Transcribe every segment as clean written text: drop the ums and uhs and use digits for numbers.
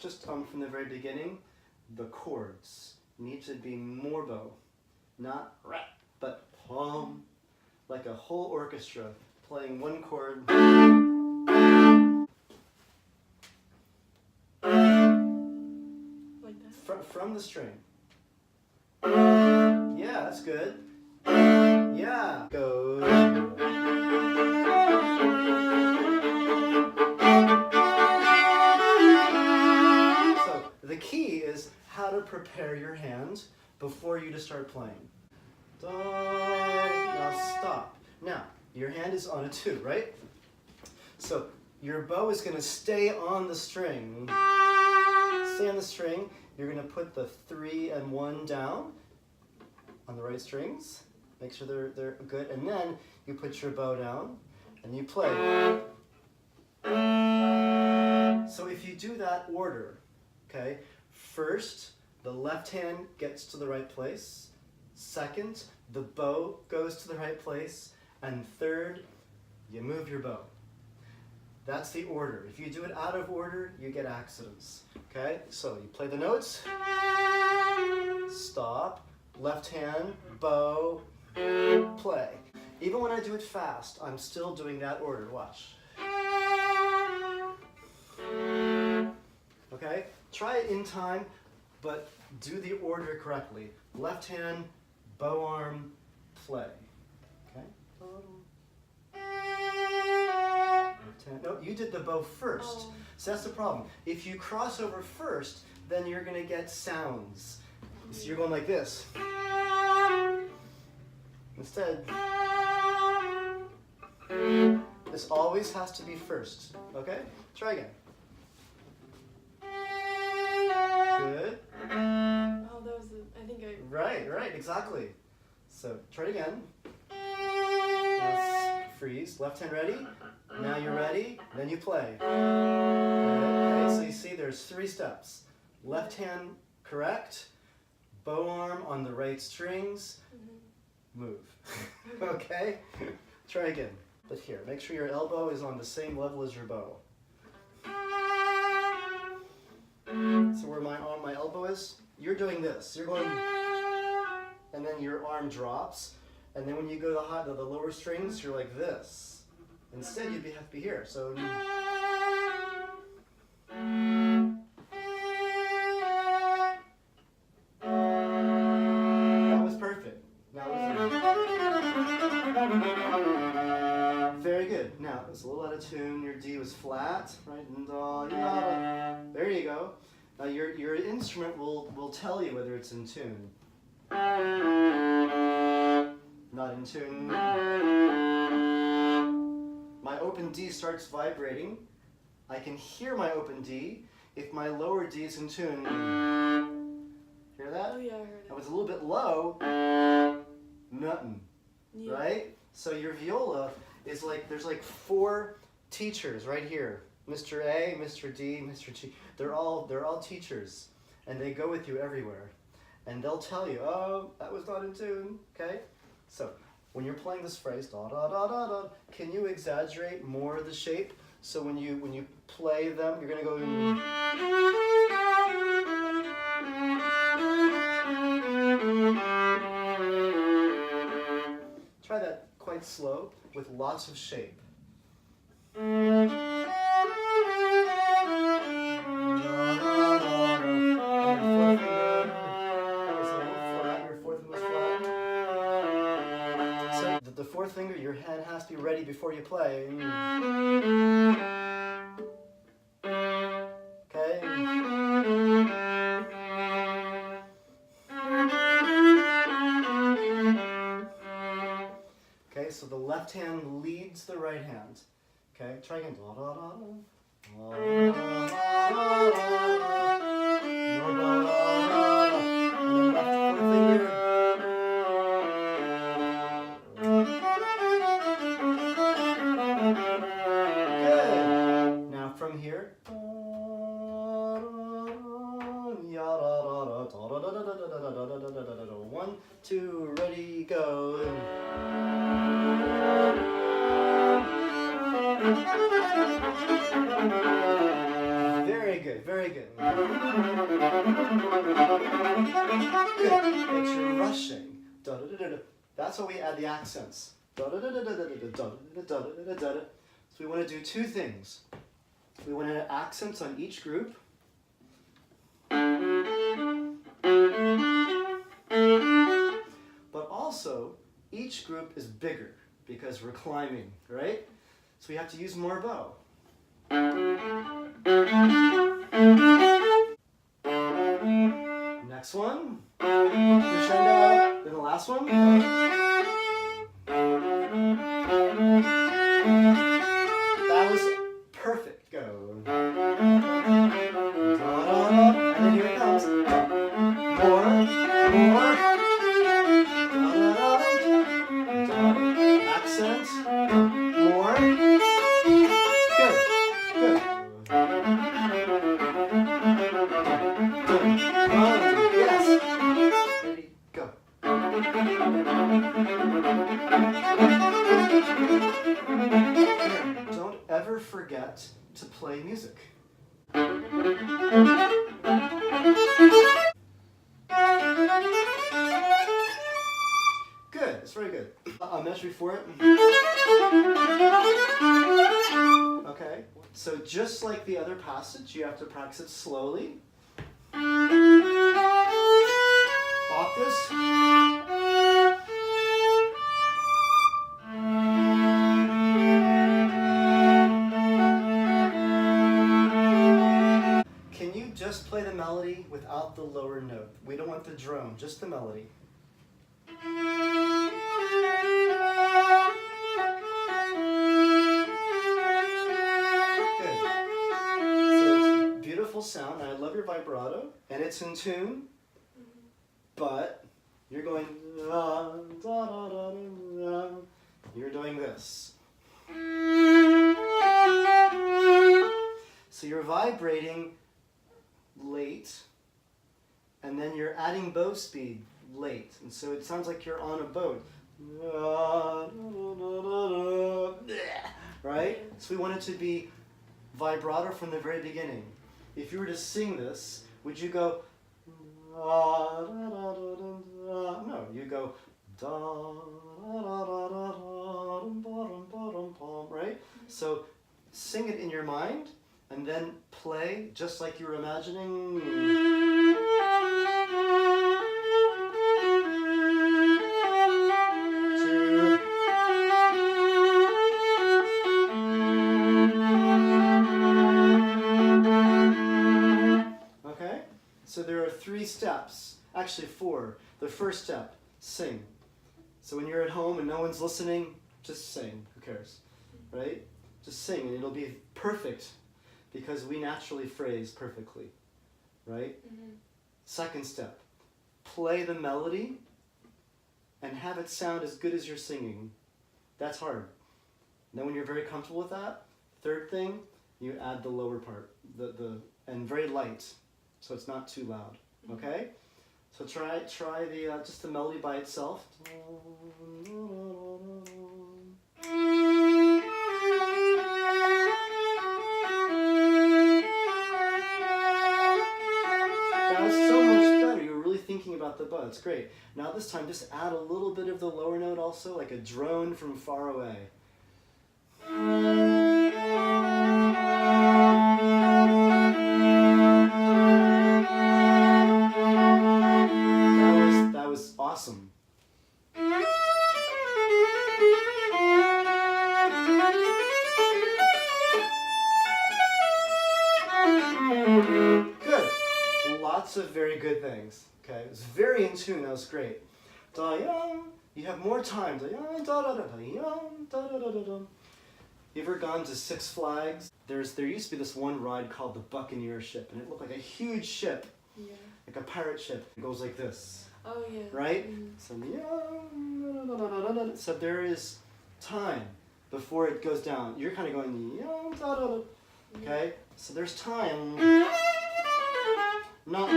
Just from the very beginning, the chords need to be more bow, not rap, but hum, like a whole orchestra playing one chord. Like that? From the string. Yeah, that's good. Yeah. Go. The key is how to prepare your hand before you to start playing. Now stop. Now, your hand is on a 2, right? So your bow is going to stay on the string. Stay on the string. You're going to put the 3 and 1 down on the right strings. Make sure they're good. And then you put your bow down and you play. So if you do that order, okay, first, the left hand gets to the right place. Second, the bow goes to the right place. And third, you move your bow. That's the order. If you do it out of order, you get accidents. Okay, so you play the notes. Stop. Left hand, bow, play. Even when I do it fast, I'm still doing that order. Watch. Okay? Try it in time, but do the order correctly. Left hand, bow arm, play. Okay? Left hand. No, you did the bow first. Oh. So that's the problem. If you cross over first, then you're going to get sounds. So you're going like this. Instead, this always has to be first. Okay? Try again. Good. Oh, that was I think I... Right, exactly. So, try it again. Now, freeze. Left hand ready. Now you're ready. Then you play. Okay, so you see there's 3 steps. Left hand correct. Bow arm on the right strings. Move. Okay? Try again. But here, make sure your elbow is on the same level as your bow. So where my elbow is, you're doing this. You're going, and then your arm drops, and then when you go to the lower strings, you're like this. Instead, you'd have to be here. So. That was perfect. Very good. Now it's a little out of tune. Your D was flat, right? And there you go. Now your instrument will tell you whether it's in tune. Not in tune. My open D starts vibrating. I can hear my open D if my lower D is in tune. Hear that? Oh yeah, I heard it. That was a little bit low. Nothing. Yeah. Right? So your viola is like, there's like 4 teachers right here. Mr. A, Mr. D, Mr. G. They're all teachers, and they go with you everywhere. And they'll tell you, oh, that was not in tune, okay? So when you're playing this phrase, da da da da da, can you exaggerate more of the shape? So when you play them, you're gonna go. Try that quite slow with lots of shape. The 4th finger, your hand has to be ready before you play. Okay? Okay, so the left hand leads the right hand. Okay, try again. Da, da, da, da. Da, da, da, da. More da, da, da, da. And then left 4th finger. From here, 1, 1, 2, ready, go. Very good, very good. Good. It's your rushing. Da, da, da, da, da. That's why we add the accents. Da, da, da, da, da, da, da, da, da, da, da, da, da. So we want to do two things. We want to add accents on each group. But also, each group is bigger because we're climbing, right? So we have to use more bow. Next one. Crescendo. Then the last one. That was perfect. Go. And then here it comes. More. Accent. More. Good. Yes. Ready, go. Don't ever forget to play music. Good, it's very good. I'll measure for it. Okay, so just like the other passage, you have to practice it slowly. Octaves. Can you just play the melody without the lower note? We don't want the drone, just the melody. Good. So it's beautiful sound. I love your vibrato, and it's in tune, but you're going da, da, da, da, da. You're doing this. So you're vibrating late, and then you're adding bow speed late, and so it sounds like you're on a boat. Right? So we want it to be vibrato from the very beginning. If you were to sing this, would you go no, you go right? So sing it in your mind and then play just like you were imagining. Okay? So there are 3 steps, actually 4. The first step, sing. So when you're at home and no one's listening, just sing. Who cares? Right? Just sing and it'll be perfect because we naturally phrase perfectly. Right? Mm-hmm. Second step, play the melody and have it sound as good as you're singing. That's hard. Then when you're very comfortable with that, third thing, you add the lower part, and very light, so it's not too loud. Okay? So try the just the melody by itself. That was so much better. You were really thinking about the bow. It's great. Now this time, just add a little bit of the lower note also, like a drone from far away. That was awesome. Good. Lots of very good things. Okay, it was very in tune. That was great. You have more time. You ever gone to Six Flags? There used to be this one ride called the Buccaneer ship, and it looked like a huge ship, like a pirate ship. It goes like this. Oh yeah. Right? Mm-hmm. So there is time before it goes down. You're kind of going, okay? So there's time. Not.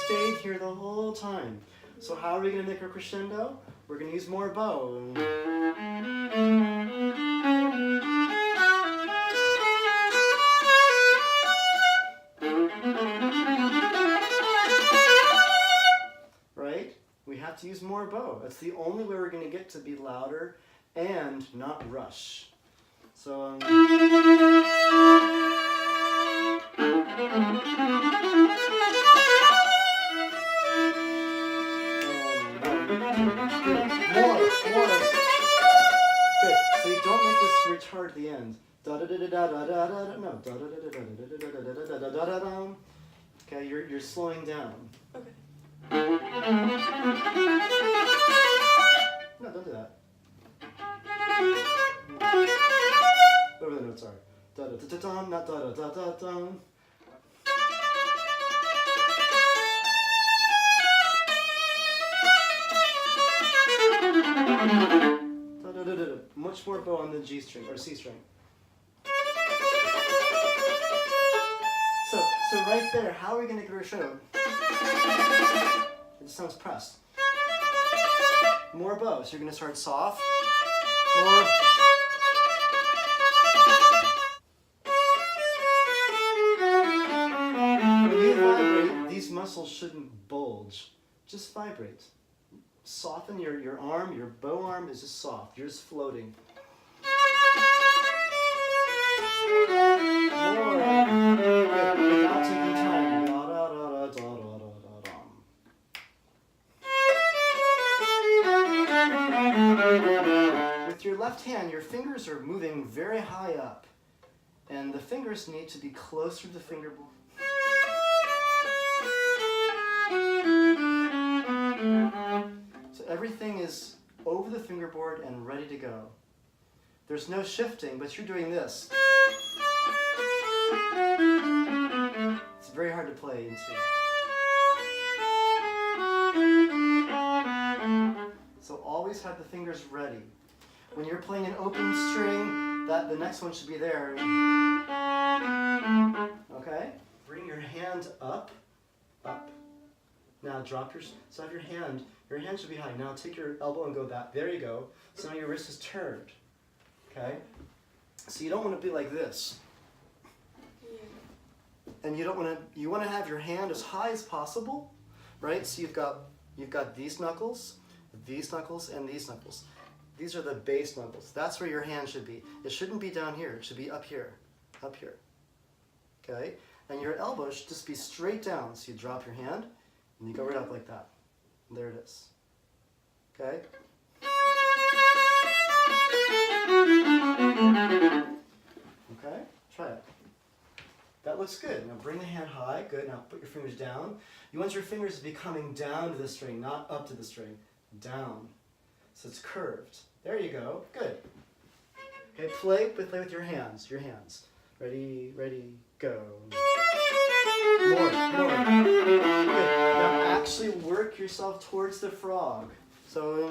stayed here the whole time. So how are we going to make our crescendo? We're going to use more bow. Right? We have to use more bow. That's the only way we're going to get to be louder and not rush. So more. Good. So you don't make this retard at the end. Da da da da da da da da. No. Da da da da da da da da da da da da. Okay, you're slowing down. Okay. No, don't do that. Whatever the notes are. Da da da da da. Not da da da da da. Much more bow on the G string or C string. So right there, how are we going to get our show? It just sounds pressed. More bow. So you're going to start soft. More. When you vibrate, these muscles shouldn't bulge. Just vibrate. Soften your arm, your bow arm is just soft. You're just floating. More. Without taking time. Da, da, da, da, da, da, da, da. With your left hand, your fingers are moving very high up. And the fingers need to be closer to the fingerboard. Everything is over the fingerboard and ready to go. There's no shifting, but you're doing this. It's very hard to play into. So always have the fingers ready. When you're playing an open string, the next one should be there. Okay? Bring your hand up. Now drop so have your hand should be high. Now take your elbow and go back. There you go. So now your wrist is turned. Okay? So you don't want to be like this. Yeah. And you want to have your hand as high as possible, right? So you've got these knuckles, and these knuckles. These are the bass knuckles. That's where your hand should be. It shouldn't be down here. It should be up here. Okay? And your elbow should just be straight down. So you drop your hand, and you go right up like that. And there it is. Okay? Okay? Try it. That looks good. Now bring the hand high. Good. Now put your fingers down. You want your fingers to be coming down to the string, not up to the string. Down. So it's curved. There you go. Good. Okay, play with your hands. Your hands. Ready, go. More. Good. Now actually work yourself towards the frog. So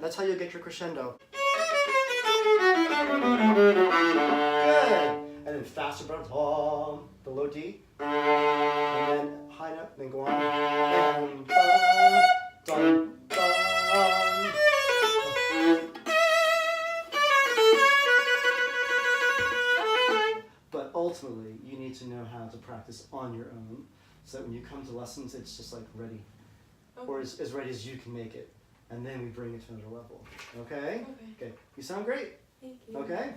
that's how you'll get your crescendo. Good. And then faster breath, the low D, and then high note, then go on, and dun, dun, dun. But ultimately, you need to know how to practice on your own, so that when you come to lessons, it's just like ready, or as ready as you can make it, and then we bring it to another level. Okay? Okay. You sound great. Thank you. Okay.